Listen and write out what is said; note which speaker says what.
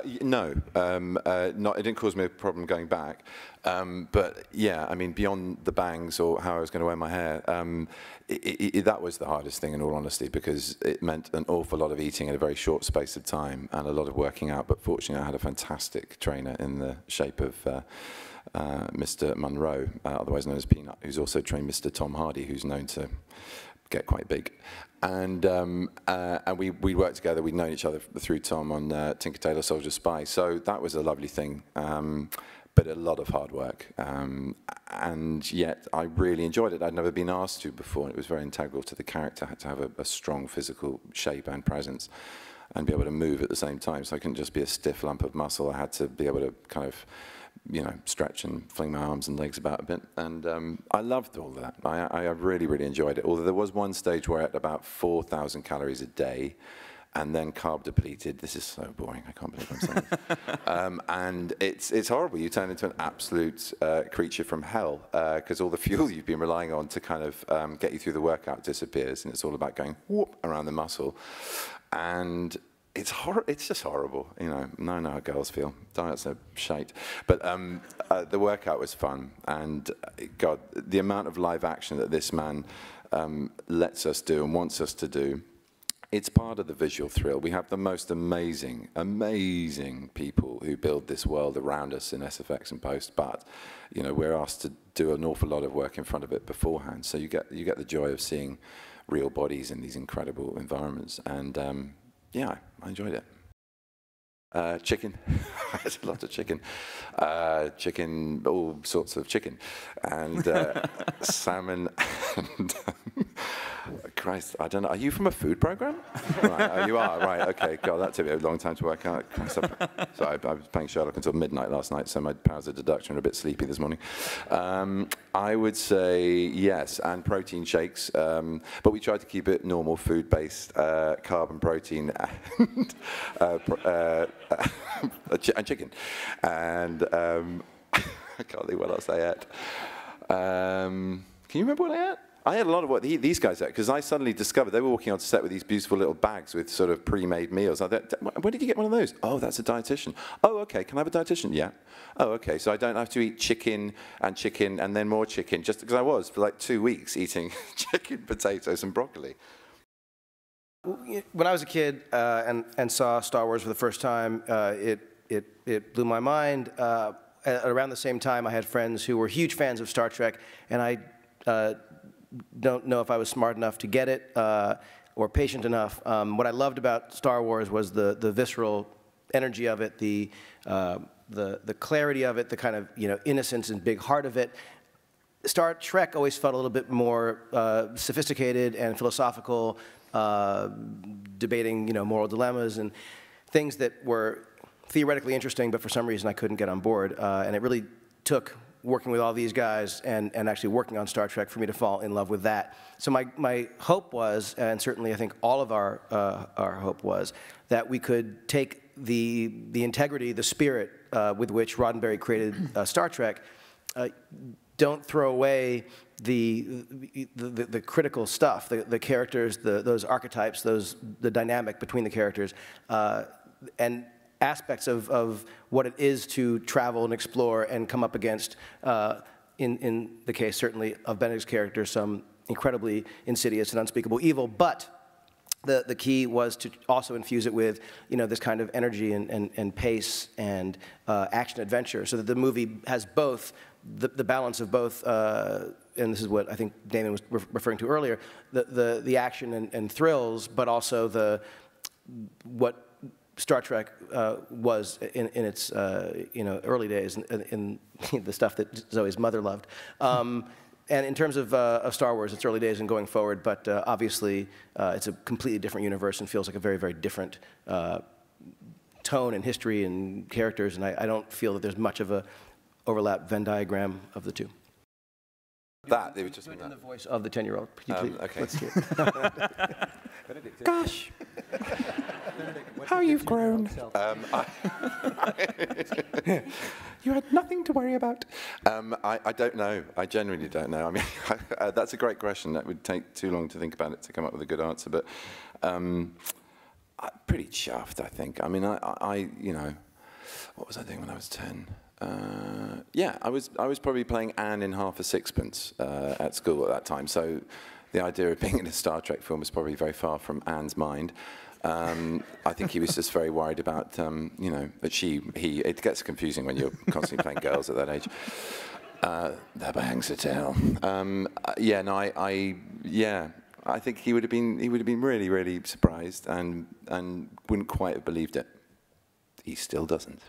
Speaker 1: No, not. It didn't cause me a problem going back. But yeah, I mean, beyond the bangs or how I was going to wear my hair, that was the hardest thing, in all honesty, because it meant an awful lot of eating in a very short space of time and a lot of working out. But fortunately, I had a fantastic trainer in the shape of Mr. Munro, otherwise known as Peanut, who's also trained Mr. Tom Hardy, who's known to get quite big. And we worked together. We'd known each other through Tom on Tinker Tailor Soldier Spy. So that was a lovely thing, but a lot of hard work. And yet I really enjoyed it. I'd never been asked to before. It was very integral to the character. I had to have a strong physical shape and presence and be able to move at the same time. So I couldn't just be a stiff lump of muscle. I had to be able to kind of, you know, stretch and fling my arms and legs about a bit. And I loved all of that. I really, really enjoyed it. Although there was one stage where I ate about 4,000 calories a day and then carb depleted. This is so boring. I can't believe I'm saying this. And it's horrible. You turn into an absolute creature from hell because all the fuel you've been relying on to kind of get you through the workout disappears, and it's all about going whoop around the muscle. And it's just horrible, you know. I know how girls feel. Diets are shite. But the workout was fun, and God, the amount of live action that this man lets us do and wants us to do, it's part of the visual thrill. We have the most amazing, amazing people who build this world around us in SFX and post, but you know, we're asked to do an awful lot of work in front of it beforehand. So you get the joy of seeing real bodies in these incredible environments, and yeah, I enjoyed it. Chicken. I had a lot of chicken. Chicken, all sorts of chicken. And salmon. And Christ, I don't know. Are you from a food program? Right, oh, you are, right, okay. God, that took me a long time to work out. So I was playing Sherlock until midnight last night, so my powers of deduction are a bit sleepy this morning. I would say yes, and protein shakes, but we tried to keep it normal, food-based, carb and protein, and, and chicken. And I can't think what else I ate. Can you remember what I ate? I had a lot of what these guys ate, because I suddenly discovered they were walking onto set with these beautiful little bags with sort of pre-made meals. I thought, where did you get one of those? Oh, that's a dietitian. Oh, okay, can I have a dietitian? Yeah. Oh, okay, so I don't have to eat chicken and then more chicken, just because I was for like 2 weeks eating chicken, potatoes, and broccoli.
Speaker 2: When I was a kid and saw Star Wars for the first time, it blew my mind. Around the same time, I had friends who were huge fans of Star Trek, and I don't know if I was smart enough to get it or patient enough. What I loved about Star Wars was the visceral energy of it, the clarity of it, the kind of innocence and big heart of it. Star Trek always felt a little bit more sophisticated and philosophical, debating moral dilemmas and things that were theoretically interesting, but for some reason I couldn't get on board. And it really took working with all these guys and actually working on Star Trek for me to fall in love with that. So my hope was, and certainly I think all of our hope was, that we could take the integrity, the spirit with which Roddenberry created Star Trek, don't throw away the critical stuff, the characters, those archetypes, the dynamic between the characters, and aspects of what it is to travel and explore and come up against, in the case certainly of Benedict's character, some incredibly insidious and unspeakable evil. But the key was to also infuse it with this kind of energy and pace and action adventure, so that the movie has both the balance of both. And this is what I think Damon was referring to earlier: the action and thrills, but also what Star Trek was in its early days, in the stuff that Zoe's mother loved. And in terms of Star Wars, it's early days and going forward, but obviously it's a completely different universe and feels like a very, very different tone and history and characters, and I don't feel that there's much of a overlap Venn diagram of the two.
Speaker 1: That, they were just
Speaker 2: in the voice of the 10-year-old.
Speaker 1: Okay.
Speaker 2: Let's hear it.
Speaker 1: Gosh. How you've grown. You had nothing to worry about. I don't know. I genuinely don't know. I mean, that's a great question. That would take too long to think about it to come up with a good answer. But Pretty chuffed, I think. I mean, you know, what was I doing when I was 10? Yeah, I was probably playing Anne in Half a Sixpence at school at that time. So the idea of being in a Star Trek film was probably very far from Anne's mind. I think he was just very worried about, you know, that it gets confusing when you're constantly playing girls at that age. That bangs a tale. Yeah, no, yeah. I think he would have been really, really surprised and wouldn't quite have believed it. He still doesn't.